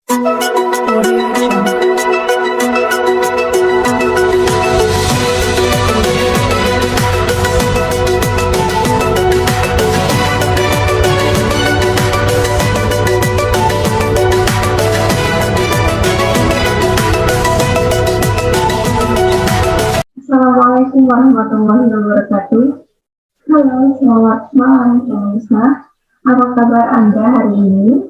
Assalamualaikum warahmatullahi wabarakatuh. Halo, selamat malam pemirsa. Apa kabar Anda hari ini?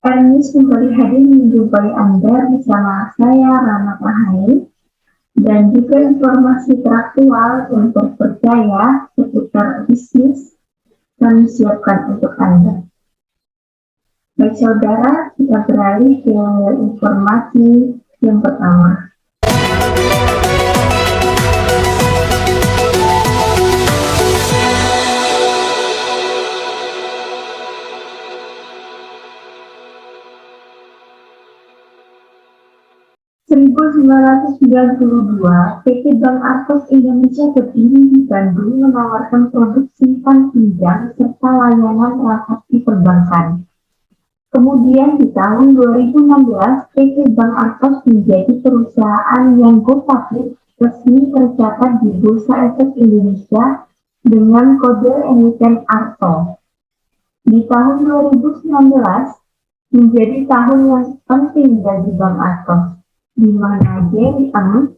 Ernest kembali hadir menjumpai Anda bersama saya Rana Pahai dan juga informasi teraktual dan terpercaya seputar bisnis kami siapkan untuk Anda. Baik saudara, kita beralih ke informasi yang pertama. (1992), PT Bank Artos Indonesia berdiri di Bandung menawarkan produk simpan pinjam serta layanan transaksi perbankan. Kemudian di tahun 2016, PT Bank Artos menjadi perusahaan yang go public resmi tercatat di Bursa Efek Indonesia dengan kode emiten ARTO. Di tahun 2019 menjadi tahun yang penting bagi Bank Artos, di mana JM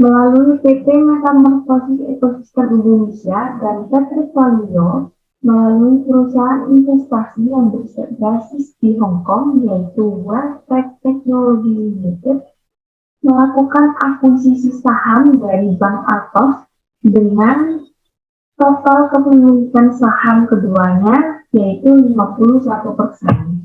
melalui PT Metamorfosis Ekosistem Indonesia dan Patrick Waluyo melalui perusahaan investasi yang berbasis di Hong Kong yaitu Welltech Technology Limited melakukan akuisisi saham dari Bank Artos dengan total kepemilikan saham keduanya yaitu 51%.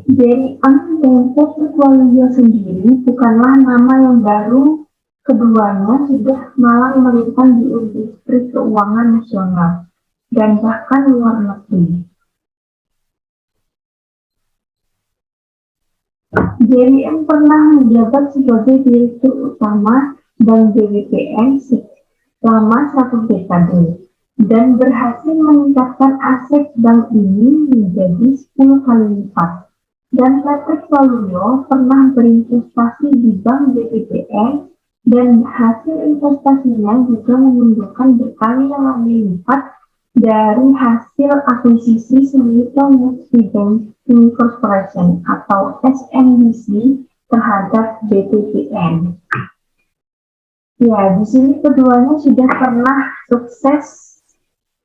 JM dan Patrick Waluyo sendiri bukanlah nama yang baru, keduanya sudah malang melintang di industri keuangan nasional dan bahkan luar negeri. JM pernah menjabat sebagai Direktur Utama Bank BBPN selama 1 dekade dan berhasil meningkatkan aset bank ini menjadi 10 kali lipat. Dan Patrick Waluyo pernah berinvestasi di Bank BBPN dan hasil investasinya juga menunjukkan berkali-kali lipat dari hasil akuisisi Sumitomo Mitsui Banking Corporation atau SMBC terhadap BBPN. Ya, di sini keduanya sudah pernah sukses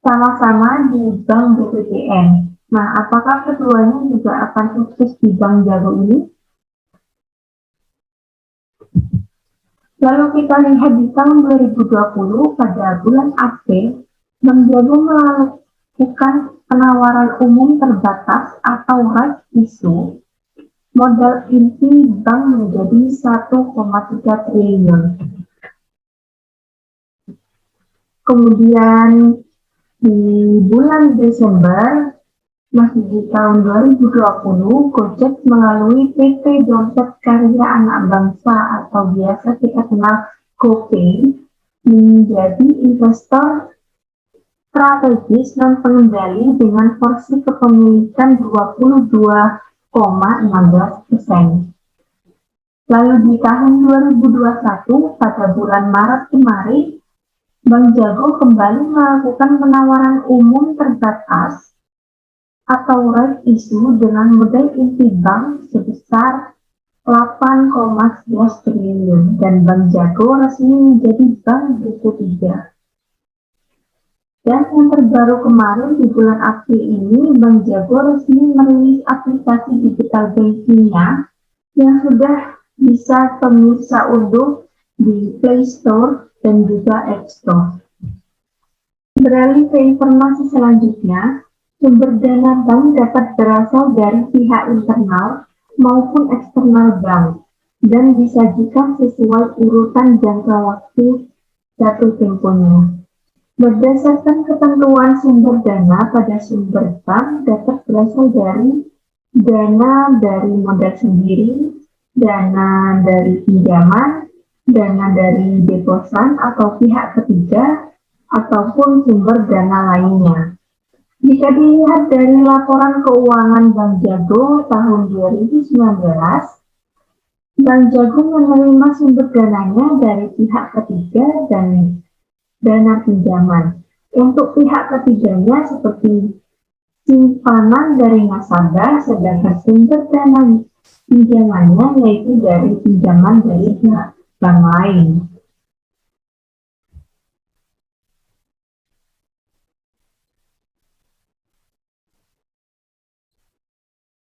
sama-sama di Bank BBPN. Nah, apakah keduanya juga akan sukses di Bank Jago ini? Lalu kita lihat di tahun 2020 pada bulan April, Bank Jago melakukan penawaran umum terbatas atau rights issue. Modal inti bank menjadi 1,3 triliun. Kemudian di bulan Desember, masih di tahun 2020, Gojek melalui PT Dompet Karya Anak Bangsa atau biasa kita kenal GoPay menjadi investor strategis dan pengendali dengan porsi kepemilikan 22,16%. Lalu di tahun 2021 pada bulan Maret kemarin, Bank Jago kembali melakukan penawaran umum terbatas atau rights issue dengan modal inti bank sebesar 8,11 triliun dan Bank Jago resmi menjadi bank buku 3. Dan yang terbaru kemarin di bulan April ini, Bank Jago resmi merilis aplikasi digital bankingnya yang sudah bisa pemirsa unduh di Play Store dan juga App Store. Beralih ke informasi selanjutnya, sumber dana bank dapat berasal dari pihak internal maupun eksternal bank dan disajikan sesuai urutan jangka waktu jatuh temponya. Berdasarkan ketentuan sumber dana pada sumber bank dapat berasal dari dana dari modal sendiri, dana dari pinjaman, dana dari deposan atau pihak ketiga, ataupun sumber dana lainnya. Jika dilihat dari laporan keuangan Bank Jago tahun 2019, Bank Jago menerima sumber dananya dari pihak ketiga dan dana pinjaman. Untuk pihak ketiganya seperti simpanan dari nasabah, sedangkan sumber dana pinjamannya yaitu dari pinjaman dari pihak bank lain.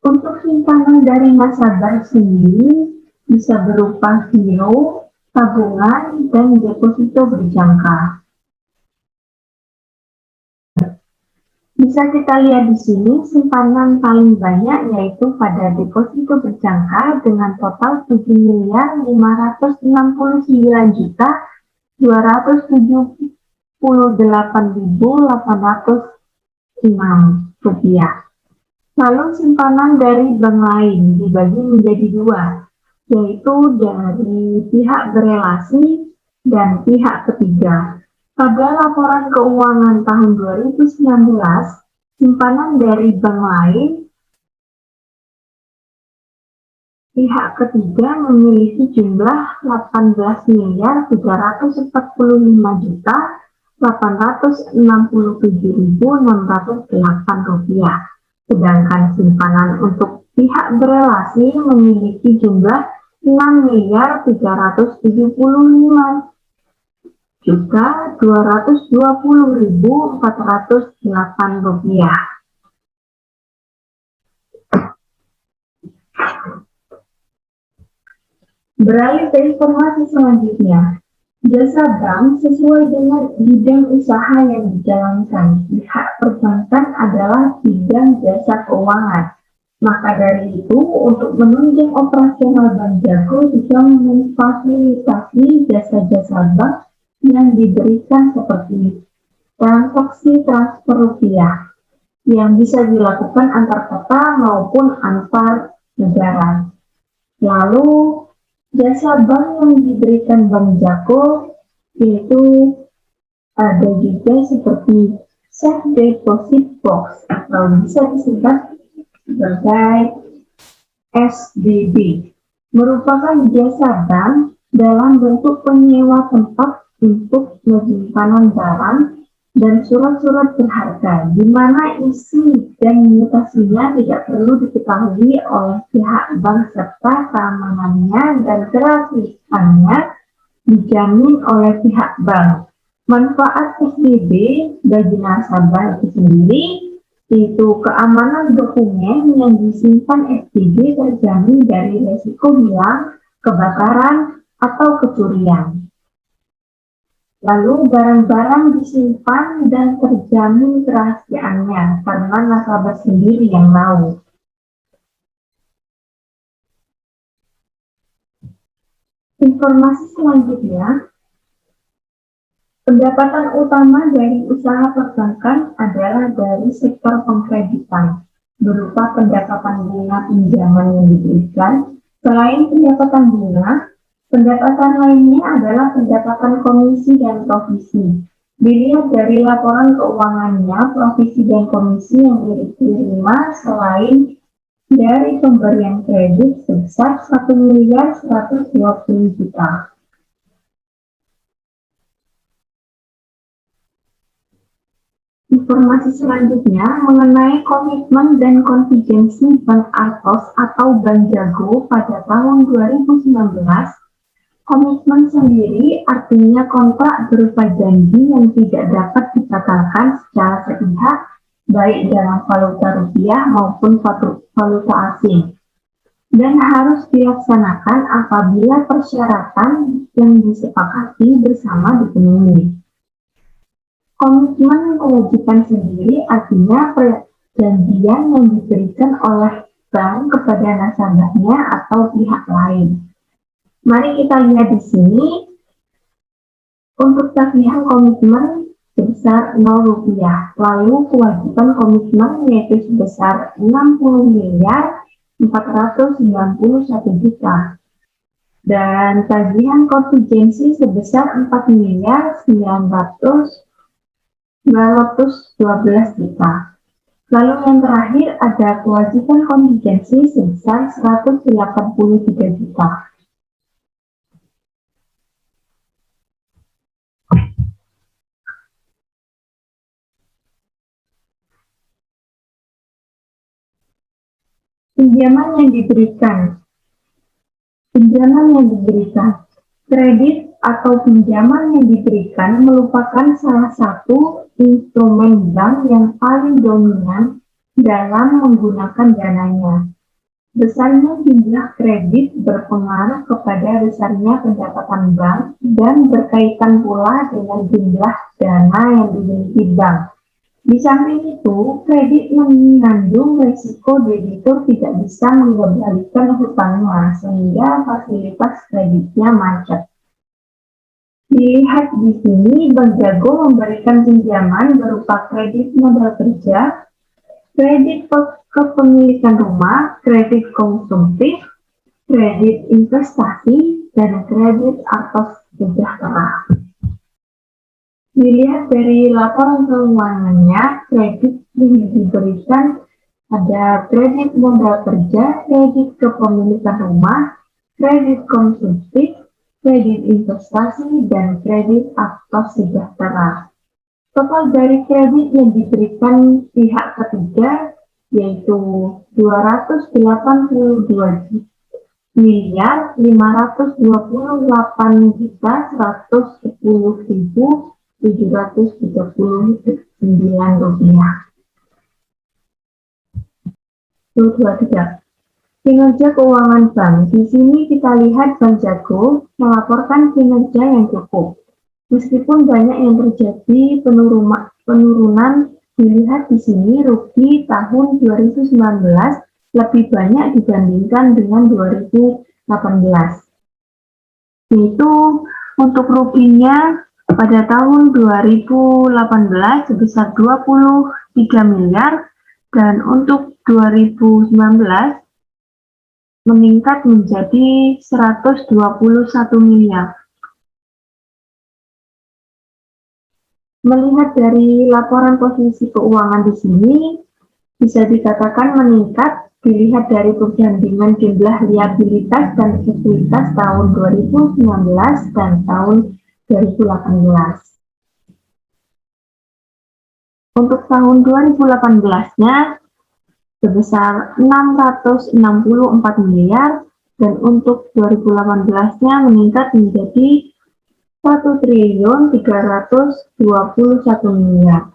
Untuk simpanan dari nasabah sendiri bisa berupa giro, tabungan, dan deposito berjangka. Bisa kita lihat di sini simpanan paling banyak yaitu pada deposito berjangka dengan total 7.599.278.806 rupiah. Lalu simpanan dari bank lain dibagi menjadi dua, yaitu dari pihak berelasi dan pihak ketiga. Pada laporan keuangan tahun 2019, simpanan dari bank lain pihak ketiga memiliki jumlah 18.345.867.608 rupiah. Sedangkan simpanan untuk pihak berelasi memiliki jumlah 6.375.220.408 rupiah. Beralih ke informasi selanjutnya, jasa bank sesuai dengan bidang usaha yang dijalankan. Pihak perbankan adalah bidang jasa keuangan. Maka dari itu, untuk menunjang operasional Bank Jago juga memfasilitasi jasa-jasa bank yang diberikan seperti transaksi transfer rupiah yang bisa dilakukan antar kota maupun antar negara. Lalu, jasa bank yang diberikan Bank Jago yaitu ada juga seperti safe deposit box atau bisa disingkat sebagai SDB, merupakan jasa bank dalam bentuk penyewa tempat untuk penyimpanan barang dan surat-surat berharga, di mana isi dan mutasinya tidak perlu diketahui oleh pihak bank serta keamanannya dan kerahasiaannya dijamin oleh pihak bank. Manfaat SDB bagi nasabah itu sendiri yaitu keamanan dokumen yang disimpan SDB terjamin dari risiko hilang, kebakaran, atau kecurian. Lalu barang-barang disimpan dan terjamin kerahasiaannya karena nasabah sendiri yang tahu. Informasi selanjutnya, pendapatan utama dari usaha perbankan adalah dari sektor pengkreditan, berupa pendapatan bunga pinjaman yang diberikan. Selain pendapatan bunga, pendapatan lainnya adalah pendapatan komisi dan provisi. Dilihat dari laporan keuangannya, provisi dan komisi yang diterima selain dari pemberian kredit sebesar 1.120 juta. Informasi selanjutnya mengenai komitmen dan kontingensi Bank Altos atau Bank Jago pada tahun 2019. Komitmen sendiri artinya kontrak berupa janji yang tidak dapat dibatalkan secara sepihak, baik dalam valuta rupiah maupun valuta asing, dan harus dilaksanakan apabila persyaratan yang disepakati bersama dipenuhi. Komitmen kewajiban sendiri artinya perjanjian yang diberikan oleh bank kepada nasabahnya atau pihak lain. Mari kita lihat di sini untuk tagihan komitmen sebesar 0 rupiah, lalu kewajiban komitmen yaitu sebesar 60.491 juta, dan tagihan kontingensi sebesar 4.912 juta. Lalu yang terakhir ada kewajiban kontingensi sebesar 183 juta. Pinjaman yang diberikan. Kredit atau pinjaman yang diberikan merupakan salah satu instrumen bank yang paling dominan dalam menggunakan dananya. Besarnya jumlah kredit berpengaruh kepada besarnya pendapatan bank dan berkaitan pula dengan jumlah dana yang dimiliki bank. Di samping itu, kredit mengandung risiko debitur tidak bisa mengembalikan hutangnya sehingga fasilitas kreditnya macet. Dilihat di sini, Bank Jago memberikan pinjaman berupa kredit modal kerja, kredit kepemilikan rumah, kredit konsumtif, kredit investasi, dan kredit atas sejahtera. Dilihat dari laporan keuangannya, kredit yang diberikan ada kredit modal kerja, kredit kepemilikan rumah, kredit konsumtif, kredit investasi, dan kredit atas sejahtera. Total dari kredit yang diberikan pihak ketiga yaitu 282 miliar 589.110.739 rupiah. 23. Kinerja keuangan bank. Di sini kita lihat Bank Jago melaporkan kinerja yang cukup. Meskipun banyak yang terjadi penurunan, dilihat di sini rugi tahun 2019 lebih banyak dibandingkan dengan 2018. Yaitu untuk ruginya pada tahun 2018 sebesar 23 miliar dan untuk 2019 meningkat menjadi 121 miliar. Melihat dari laporan posisi keuangan di sini, bisa dikatakan meningkat dilihat dari perbandingan jumlah liabilitas dan ekuitas tahun 2019 dan tahun 2018. Untuk tahun 2018-nya sebesar 664 miliar dan untuk 2018-nya meningkat menjadi 1.321 miliar.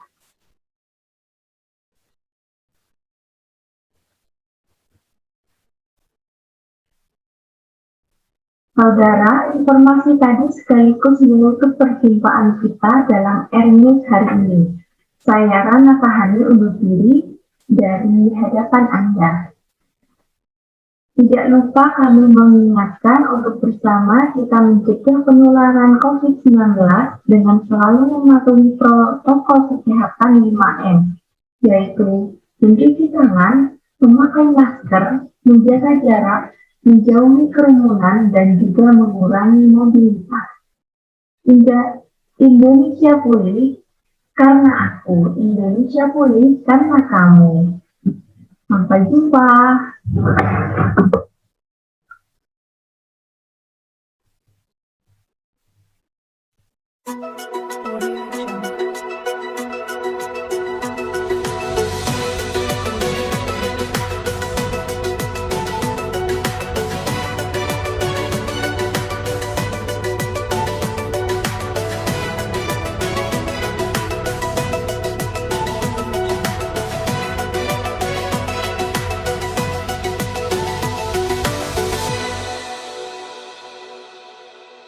Saudara, informasi tadi sekaligus menutup perjumpaan kita dalam News hari ini. Saya Rana Fahani undur diri dari hadapan Anda. Tidak lupa kami mengingatkan untuk bersama kita mencegah penularan COVID-19 dengan selalu mematuhi protokol kesehatan 5M, yaitu mencuci tangan, memakai masker, menjaga jarak, menjauhi kerumunan, dan juga mengurangi mobilitas. Indonesia pulih karena aku, Indonesia pulih karena kamu. Sampai jumpa.